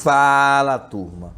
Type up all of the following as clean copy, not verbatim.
Fala, turma!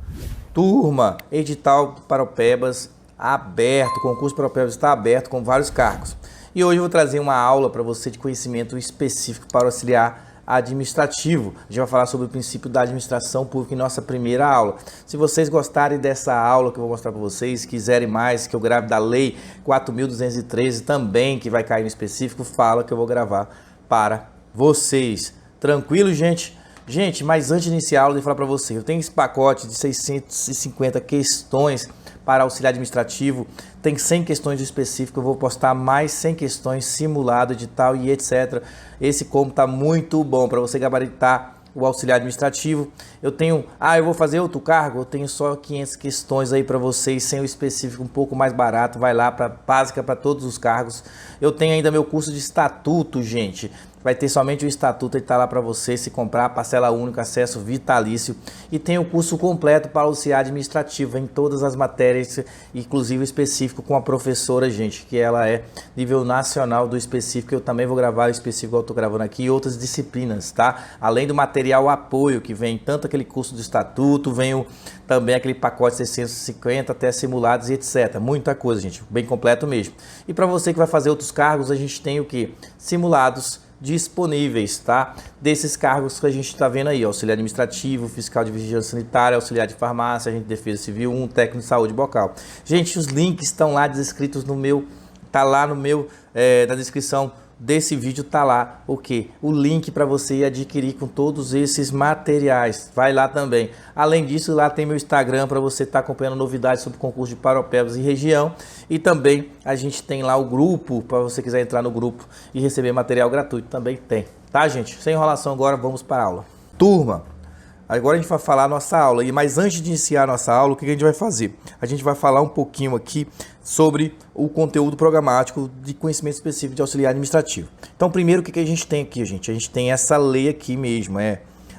Turma, edital Paropebas aberto, concurso Paropebas está aberto com vários cargos. E hoje eu vou trazer uma aula para você de conhecimento específico para o auxiliar administrativo. A gente vai falar sobre o princípio da administração pública em nossa primeira aula. Se vocês gostarem dessa aula que eu vou mostrar para vocês, quiserem mais, que eu grave da Lei 4.213 também, que vai cair no específico, fala que eu vou gravar para vocês. Tranquilo, gente? Gente, mas antes de iniciar a aula, eu vou falar para vocês, eu tenho esse pacote de 650 questões para auxiliar administrativo, tem 100 questões específicas, eu vou postar mais 100 questões simulado, edital e etc. Esse combo está muito bom para você gabaritar o auxiliar administrativo. Eu tenho, eu vou fazer outro cargo, eu tenho só 500 questões aí para vocês, sem o específico, um pouco mais barato, vai lá para básica para todos os cargos. Eu tenho ainda meu curso de estatuto, gente. Vai ter somente o estatuto, ele está lá para você se comprar, parcela única, acesso vitalício. E tem o curso completo para auxiliar administrativo em todas as matérias, inclusive específico com a professora, gente, que ela é nível nacional do específico. Eu também vou gravar o específico, eu estou gravando aqui, e outras disciplinas, tá? Além do material apoio, que vem tanto aquele curso de estatuto, vem também aquele pacote 650 até simulados e etc. Muita coisa, gente, bem completo mesmo. E para você que vai fazer outros cargos, a gente tem o que? Simulados disponíveis, tá? Desses cargos que a gente está vendo aí, auxiliar administrativo, fiscal de vigilância sanitária, auxiliar de farmácia, agente de defesa civil 1, técnico de saúde bucal. Gente, os links estão lá descritos no meu, tá lá no meu, na descrição desse vídeo tá lá o que? O link para você adquirir com todos esses materiais. Vai lá também. Além disso, lá tem meu Instagram para você estar acompanhando novidades sobre o concurso de Paropebas e região. E também a gente tem lá o grupo, para você quiser entrar no grupo e receber material gratuito, também tem. Tá, gente? Sem enrolação agora, vamos para a aula. Turma, agora a gente vai falar a nossa aula, mas antes de iniciar a nossa aula, o que a gente vai fazer? A gente vai falar um pouquinho aqui sobre o conteúdo programático de conhecimento específico de auxiliar administrativo. Então, primeiro, o que a gente tem aqui, gente? A gente tem essa lei aqui mesmo,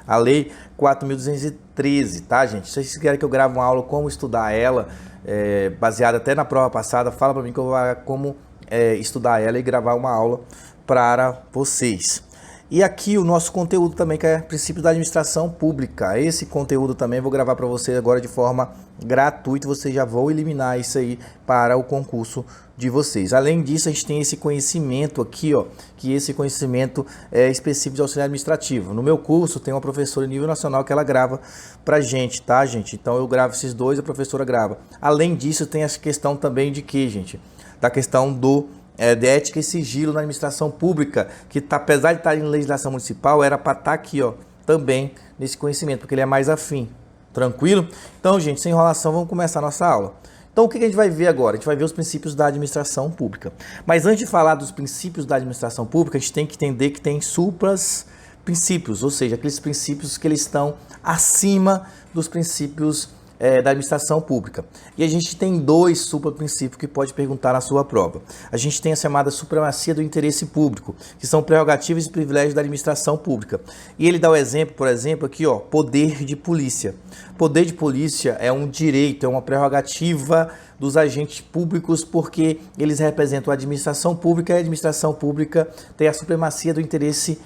a Lei 4.213, tá, gente? Se vocês querem que eu grave uma aula como estudar ela, baseada até na prova passada, fala para mim que eu vou como estudar ela e gravar uma aula para vocês. E aqui o nosso conteúdo também, que é princípio da administração pública. Esse conteúdo também vou gravar para você agora de forma gratuita. Vocês já vão eliminar isso aí para o concurso de vocês. Além disso, a gente tem esse conhecimento aqui, ó, que esse conhecimento é específico de auxiliar administrativo. No meu curso tem uma professora nível nacional que ela grava pra gente, tá, gente? Então eu gravo esses dois, a professora grava. Além disso, tem essa questão também de que, gente? Da questão de ética e sigilo na administração pública, que tá, apesar de estar em legislação municipal, era para estar aqui, ó, também nesse conhecimento, porque ele é mais afim. Tranquilo? Então, gente, sem enrolação, vamos começar a nossa aula. Então, o que a gente vai ver agora? A gente vai ver os princípios da administração pública. Mas antes de falar dos princípios da administração pública, a gente tem que entender que tem supras princípios, ou seja, aqueles princípios que eles estão acima dos princípios da administração pública. E a gente tem dois supraprincípios que pode perguntar na sua prova. A gente tem a chamada supremacia do interesse público, que são prerrogativas e privilégios da administração pública. E ele dá o exemplo, por exemplo, aqui, ó, poder de polícia. Poder de polícia é um direito, é uma prerrogativa dos agentes públicos, porque eles representam a administração pública, e a administração pública tem a supremacia do interesse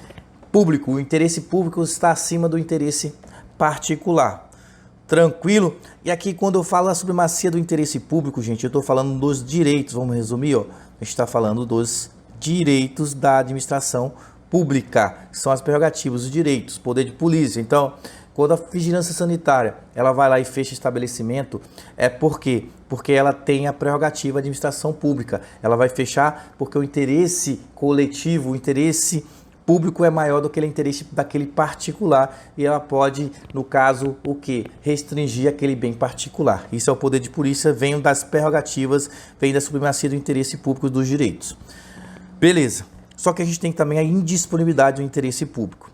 público. O interesse público está acima do interesse particular. Tranquilo? E aqui, quando eu falo da supremacia do interesse público, gente, eu estou falando dos direitos, vamos resumir, ó. A gente está falando dos direitos da administração pública, que são as prerrogativas, os direitos, poder de polícia. Então, quando a vigilância sanitária, ela vai lá e fecha estabelecimento, por quê? Porque ela tem a prerrogativa da administração pública. Ela vai fechar porque o interesse coletivo, o interesse público é maior do que o interesse daquele particular, e ela pode, no caso, o que? Restringir aquele bem particular. Isso é o poder de polícia, vem das prerrogativas, vem da supremacia do interesse público dos direitos. Beleza. Só que a gente tem também a indisponibilidade do interesse público.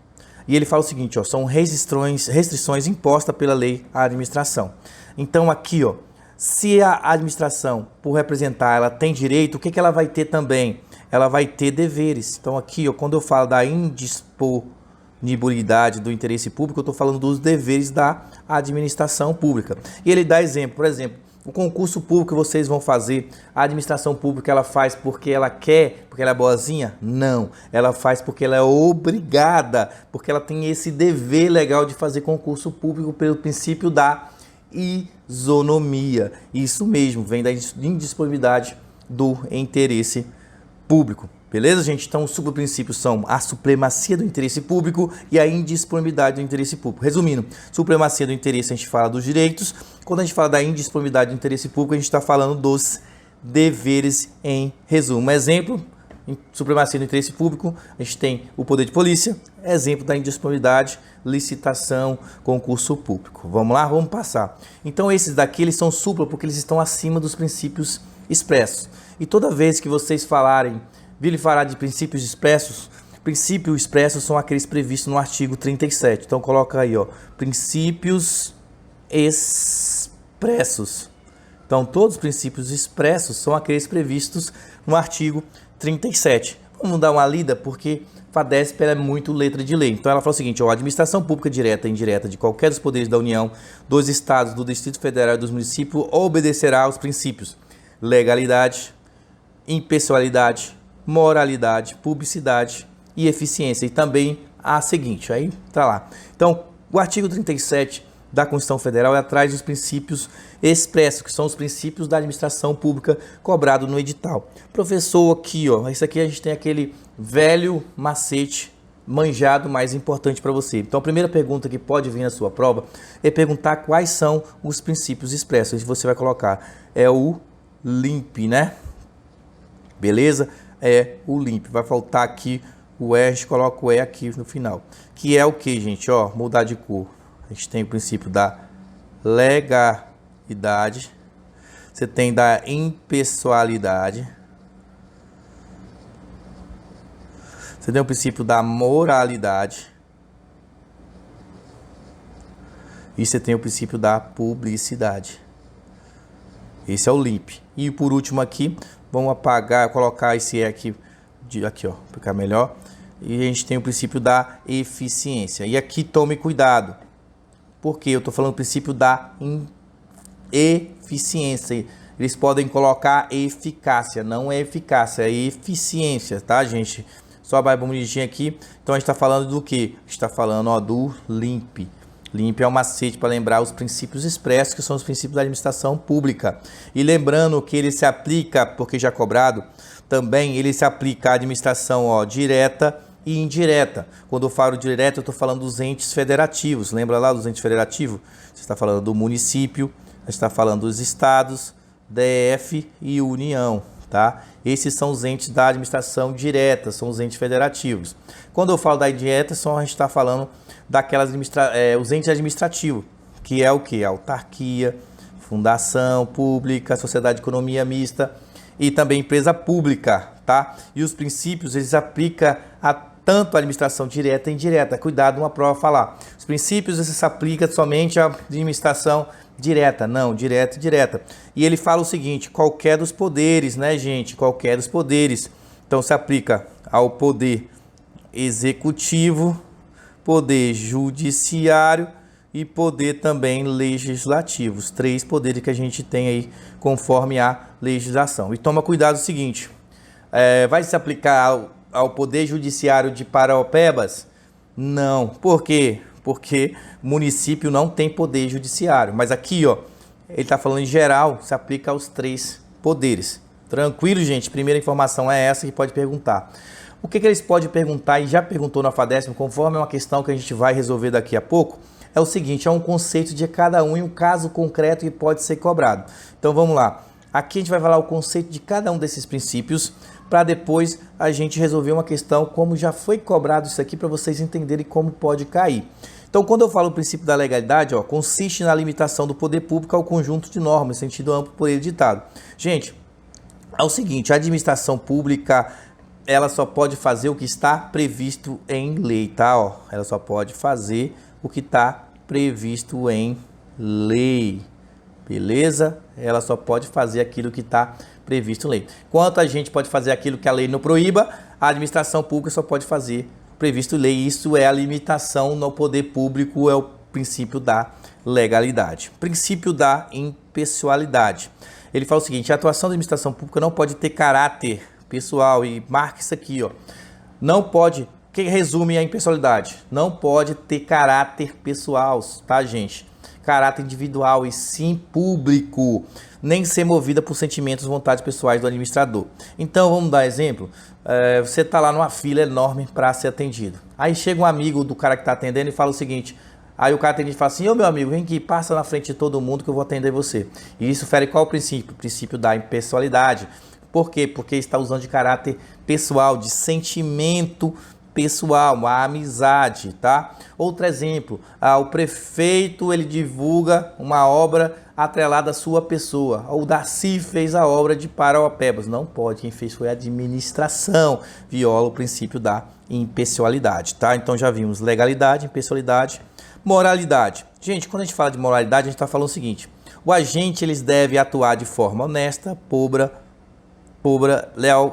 E ele fala o seguinte, ó, são restrições impostas pela lei à administração. Então aqui, ó, se a administração, por representar, ela tem direito, o que ela vai ter também? Ela vai ter deveres. Então aqui, ó, quando eu falo da indisponibilidade do interesse público, eu estou falando dos deveres da administração pública. E ele dá exemplo, por exemplo, O concurso público que vocês vão fazer, a administração pública, ela faz porque ela quer, porque ela é boazinha? Não, ela faz porque ela é obrigada, porque ela tem esse dever legal de fazer concurso público pelo princípio da isonomia. Isso mesmo, vem da indisponibilidade do interesse público. Beleza, gente? Então, os subprincípios são a supremacia do interesse público e a indisponibilidade do interesse público. Resumindo, supremacia do interesse, a gente fala dos direitos. Quando a gente fala da indisponibilidade do interesse público, a gente está falando dos deveres em resumo. Exemplo, em supremacia do interesse público, a gente tem o poder de polícia. Exemplo da indisponibilidade, licitação, concurso público. Vamos lá? Vamos passar. Então, esses daqui, eles são supra porque eles estão acima dos princípios expressos. E toda vez que vocês falarem, Vili falar de princípios expressos são aqueles previstos no artigo 37. Então coloca aí, ó, princípios expressos. Então todos os princípios expressos são aqueles previstos no artigo 37. Vamos dar uma lida porque FADESP é muito letra de lei. Então ela fala o seguinte, ó, a administração pública direta e indireta de qualquer dos poderes da União, dos estados, do Distrito Federal e dos municípios obedecerá aos princípios legalidade, impessoalidade, moralidade, publicidade e eficiência. E também a seguinte, aí tá lá. Então, o artigo 37 da Constituição Federal é atrás dos princípios expressos, que são os princípios da administração pública cobrado no edital. Professor, aqui, ó, isso aqui a gente tem aquele velho macete manjado mais importante para você. Então, a primeira pergunta que pode vir na sua prova é perguntar quais são os princípios expressos. E você vai colocar, é o LIMP, né? Beleza? É o LIMP. Vai faltar aqui o E, a gente coloca o E aqui no final. Que é o que, gente? Ó, mudar de cor. A gente tem o princípio da legalidade. Você tem da impessoalidade. Você tem o princípio da moralidade. E você tem o princípio da publicidade. Esse é o LIMP. E por último aqui, vamos apagar, colocar esse aqui, ó, para ficar melhor. E a gente tem o princípio da eficiência. E aqui tome cuidado, porque eu estou falando do princípio da eficiência. Eles podem colocar eficácia, não é eficácia, é eficiência, tá, gente? Só mais bonitinho aqui. Então a gente está falando do que? A gente está falando, ó, do LIMP. LIMP é um macete para lembrar os princípios expressos, que são os princípios da administração pública. E lembrando que ele se aplica, porque já é cobrado, também ele se aplica à administração, ó, direta e indireta. Quando eu falo direta, eu estou falando dos entes federativos. Lembra lá dos entes federativos? Você está falando do município, você está falando dos estados, DF e União, tá? Esses são os entes da administração direta, são os entes federativos. Quando eu falo da indireta, a gente está falando daquelas os entes administrativos, que é o que? Autarquia, fundação pública, sociedade de economia mista e também empresa pública, tá? E os princípios, eles aplicam a tanto a administração direta e indireta. Cuidado, uma prova falar. Os princípios, eles se aplicam somente à administração direta, não, direta e direta. E ele fala o seguinte, qualquer dos poderes, né, gente? Qualquer dos poderes. Então, se aplica ao poder executivo, poder judiciário e poder também legislativo. Os três poderes que a gente tem aí conforme a legislação. E toma cuidado o seguinte, vai se aplicar ao poder judiciário de Paraopebas? Não. Por quê? Porque o município não tem poder judiciário. Mas aqui, ó, ele está falando em geral, se aplica aos três poderes. Tranquilo, gente? Primeira informação é essa que pode perguntar. O que eles podem perguntar, e já perguntou na FADESP, conforme é uma questão que a gente vai resolver daqui a pouco, é o seguinte, é um conceito de cada um e um caso concreto que pode ser cobrado. Então vamos lá. Aqui a gente vai falar o conceito de cada um desses princípios, para depois a gente resolver uma questão, como já foi cobrado isso aqui, para vocês entenderem como pode cair. Então, quando eu falo o princípio da legalidade, ó, consiste na limitação do poder público ao conjunto de normas, em sentido amplo por ele ditado. Gente, é o seguinte, a administração pública, ela só pode fazer o que está previsto em lei, tá? Ó, ela só pode fazer o que está previsto em lei, beleza? Ela só pode fazer aquilo que está previsto em lei. Quanto a gente pode fazer aquilo que a lei não proíba, a administração pública só pode fazer previsto em lei. Isso é a limitação no poder público, é o princípio da legalidade. Princípio da impessoalidade. Ele fala o seguinte: a atuação da administração pública não pode ter caráter pessoal, e marca isso aqui, ó. Não pode, que resume a impessoalidade, não pode ter caráter pessoal, tá, gente? Caráter individual e sim público, nem ser movida por sentimentos, vontades pessoais do administrador. Então, vamos dar exemplo. Você está lá numa fila enorme para ser atendido. Aí chega um amigo do cara que está atendendo e fala o seguinte: aí o cara atendente fala assim: ô meu amigo, vem aqui, passa na frente de todo mundo que eu vou atender você. E isso fere qual princípio? O princípio da impessoalidade. Por quê? Porque está usando de caráter pessoal, de sentimento pessoal, a amizade, tá? Outro exemplo, o prefeito ele divulga uma obra atrelada à sua pessoa. O Darcy fez a obra de Parauapebas. Não pode, quem fez foi a administração. Viola o princípio da impessoalidade, tá? Então já vimos legalidade, impessoalidade, moralidade. Gente, quando a gente fala de moralidade, a gente está falando o seguinte: o agente eles deve atuar de forma honesta,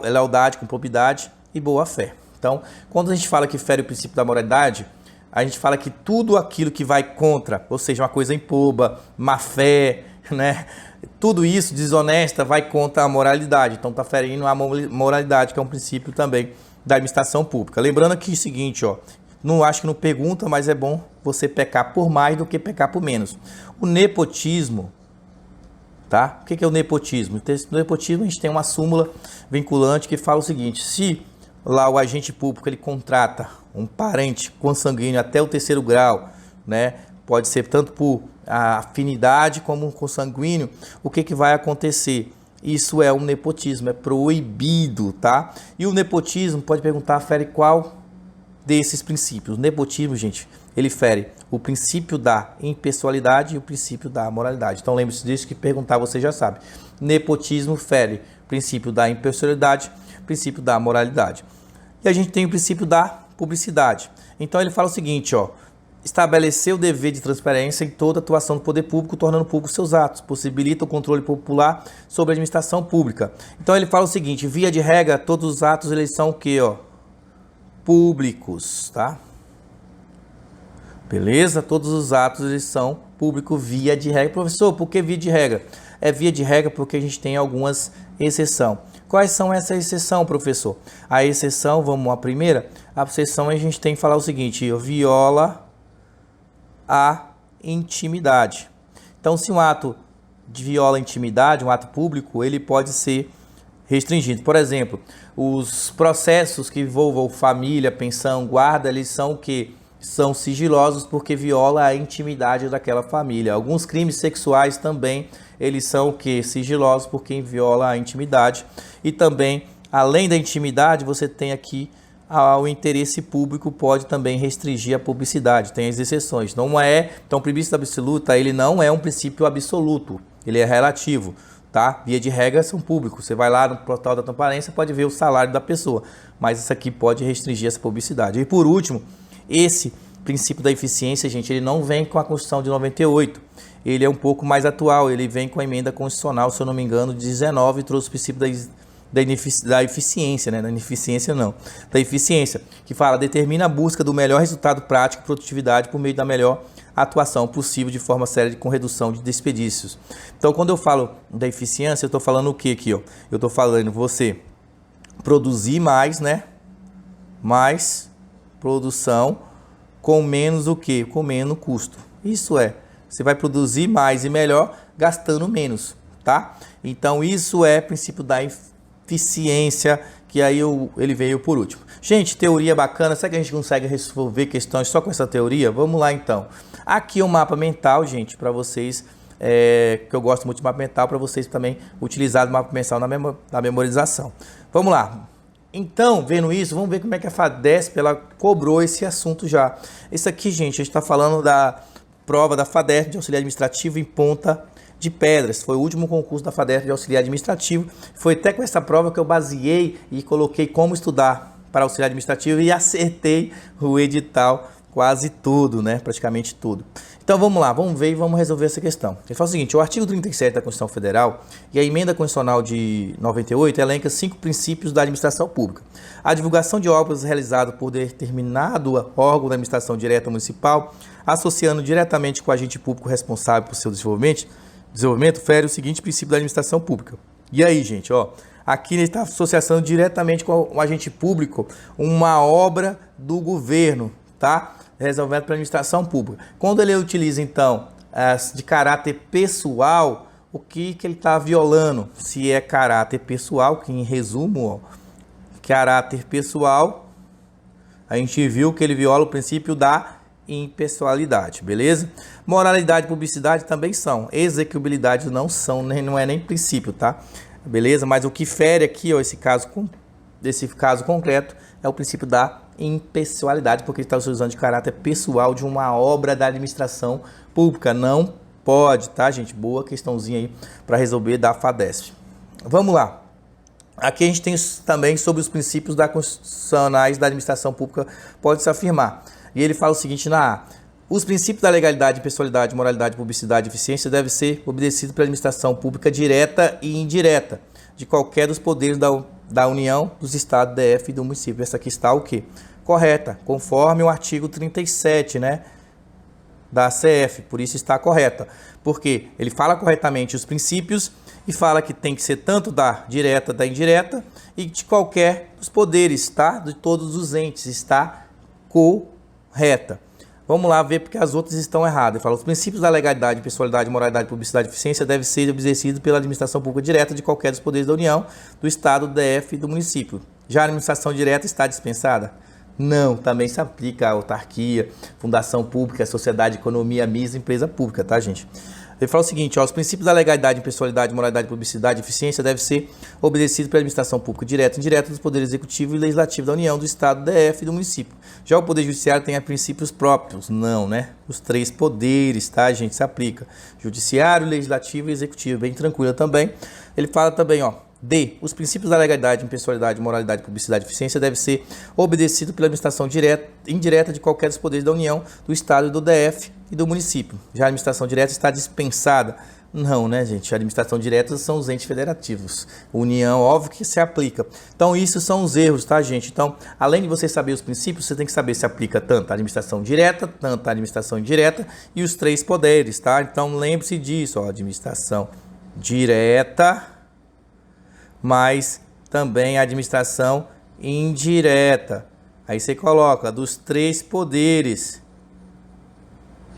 lealdade, com probidade e boa fé. Então, quando a gente fala que fere o princípio da moralidade, a gente fala que tudo aquilo que vai contra, ou seja, uma coisa improba, má fé, né? Tudo isso desonesta vai contra a moralidade. Então, está ferindo a moralidade, que é um princípio também da administração pública. Lembrando aqui o seguinte, ó, não acho que não pergunta, mas é bom você pecar por mais do que pecar por menos. O nepotismo, tá? O que é o nepotismo? No nepotismo a gente tem uma súmula vinculante que fala o seguinte: se lá o agente público ele contrata um parente consanguíneo até o 3º grau, né? Pode ser tanto por afinidade como consanguíneo. O que vai acontecer? Isso é um nepotismo, é proibido, tá? E o nepotismo, pode perguntar, fere qual desses princípios? O nepotismo, gente, ele fere o princípio da impessoalidade e o princípio da moralidade. Então lembre-se disso, que perguntar você já sabe. Nepotismo fere o princípio da impessoalidade, princípio da moralidade. E a gente tem o princípio da publicidade. Então ele fala o seguinte, ó: estabelecer o dever de transparência em toda atuação do poder público, tornando públicos seus atos, possibilita o controle popular sobre a administração pública. Então ele fala o seguinte: via de regra, todos os atos eles são o quê, ó? Públicos, tá? Beleza? Todos os atos eles são públicos via de regra. Professor, por que via de regra? É via de regra porque a gente tem algumas exceções. Quais são essas exceções, professor? A exceção, vamos à primeira. A exceção a gente tem que falar o seguinte: viola a intimidade. Então, se um ato viola a intimidade, um ato público, ele pode ser restringido. Por exemplo, os processos que envolvam família, pensão, guarda, eles são o quê? São sigilosos porque viola a intimidade daquela família. Alguns crimes sexuais também, eles são o quê? Sigilosos porque viola a intimidade. E também, além da intimidade, você tem aqui o interesse público pode também restringir a publicidade. Tem as exceções. Não é, então o princípio absoluto, ele não é um princípio absoluto, ele é relativo, tá? Via de regra são públicos. Você vai lá no portal da transparência, pode ver o salário da pessoa, mas isso aqui pode restringir essa publicidade. E por último, esse princípio da eficiência, gente, ele não vem com a Constituição de 98. Ele é um pouco mais atual, ele vem com a emenda constitucional, se eu não me engano, de 19, e trouxe o princípio da eficiência, né? Da ineficiência não, da eficiência, que fala, determina a busca do melhor resultado prático e produtividade por meio da melhor atuação possível de forma séria com redução de desperdícios. Então, quando eu falo da eficiência, eu estou falando o que aqui, ó? Eu estou falando você produzir mais, né? Mais produção com menos o que? Com menos custo. Isso é, você vai produzir mais e melhor gastando menos, tá? Então, isso é princípio da eficiência, que aí ele veio por último. Gente, teoria bacana. Será que a gente consegue resolver questões só com essa teoria? Vamos lá, então. Aqui é um mapa mental, gente, para vocês, que eu gosto muito de mapa mental, para vocês também utilizar o mapa mental na memorização. Vamos lá. Então, vendo isso, vamos ver como é que a FADESP ela cobrou esse assunto já. Isso aqui, gente, a gente está falando da prova da FADESP de auxiliar administrativo em Ponta de Pedras. Foi o último concurso da FADESP de auxiliar administrativo. Foi até com essa prova que eu baseei e coloquei como estudar para auxiliar administrativo e acertei o edital quase tudo, né? Praticamente tudo. Então vamos lá, vamos ver e vamos resolver essa questão. Ele fala o seguinte: o artigo 37 da Constituição Federal e a emenda constitucional de 98 elenca 5 princípios da administração pública. A divulgação de obras realizada por determinado órgão da administração direta municipal, associando diretamente com o agente público responsável por seu desenvolvimento, fere o seguinte princípio da administração pública. E aí, gente, ó, aqui ele está associando diretamente com o agente público uma obra do governo, tá? Resolvendo para a administração pública. Quando ele utiliza, então, de caráter pessoal, o que ele está violando? Se é caráter pessoal, que em resumo, ó, caráter pessoal, a gente viu que ele viola o princípio da impessoalidade, beleza? Moralidade e publicidade também são. Execuibilidade não são, não é nem princípio, tá? Beleza? Mas o que fere aqui, ó, esse caso concreto, é o princípio da impessoalidade, porque ele está utilizando de caráter pessoal de uma obra da administração pública. Não pode, tá, gente? Boa questãozinha aí para resolver da FADESP. Vamos lá. Aqui a gente tem também sobre os princípios constitucionais da administração pública, pode-se afirmar. E ele fala o seguinte na A: os princípios da legalidade, impessoalidade, moralidade, publicidade e eficiência devem ser obedecidos pela administração pública direta e indireta de qualquer dos poderes da União, dos Estados, DF e do município. Essa aqui está o quê? Correta, conforme o artigo 37, né, da CF, por isso está correta. Porque ele fala corretamente os princípios e fala que tem que ser tanto da direta, da indireta e de qualquer dos poderes, tá? De todos os entes, está correta. Vamos lá ver porque as outras estão erradas. Ele fala: os princípios da legalidade, pessoalidade, moralidade, publicidade e eficiência devem ser obedecidos pela administração pública direta de qualquer dos poderes da União, do Estado, do DF e do município. Já a administração direta está dispensada? Não, também se aplica a autarquia, fundação pública, sociedade, economia mista, empresa pública, tá, gente? Ele fala o seguinte: ó, os princípios da legalidade, impessoalidade, moralidade, publicidade e eficiência devem ser obedecidos pela administração pública direta e indireta dos poderes executivo e legislativo da União, do Estado, do DF e do município. Já o Poder Judiciário tem princípios próprios? Não, né? Os 3 poderes, tá, gente? Se aplica. Judiciário, legislativo e executivo. Bem tranquila também. Ele fala também, ó, D. Os princípios da legalidade, impessoalidade, moralidade, publicidade e eficiência devem ser obedecidos pela administração direta e indireta de qualquer dos poderes da União, do Estado, do DF e do município. Já a administração direta está dispensada? Não, né, gente? A administração direta são os entes federativos. União, óbvio que se aplica. Então, isso são os erros, tá, gente? Então, além de você saber os princípios, você tem que saber se aplica tanto a administração direta, tanto a administração indireta e os 3 poderes, tá? Então, lembre-se disso, ó, administração direta, mas também a administração indireta. Aí você coloca dos 3 poderes.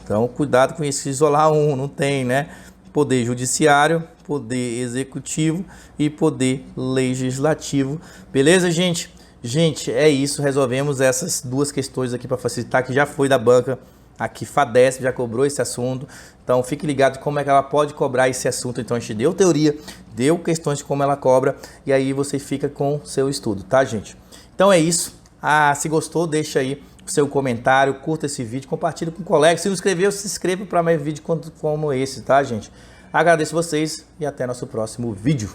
Então, cuidado com isso, isolar um, não tem, né? Poder judiciário, poder executivo e poder legislativo. Beleza, gente? Gente, é isso. Resolvemos essas 2 questões aqui para facilitar, que já foi da banca. Aqui FADESP já cobrou esse assunto, então fique ligado como é que ela pode cobrar esse assunto. Então a gente deu teoria, deu questões de como ela cobra e aí você fica com o seu estudo, tá, gente? Então é isso. Se gostou, deixa aí o seu comentário, curta esse vídeo, compartilha com colegas. Se não inscreveu, se inscreva para mais vídeos como esse, tá, gente? Agradeço vocês e até nosso próximo vídeo.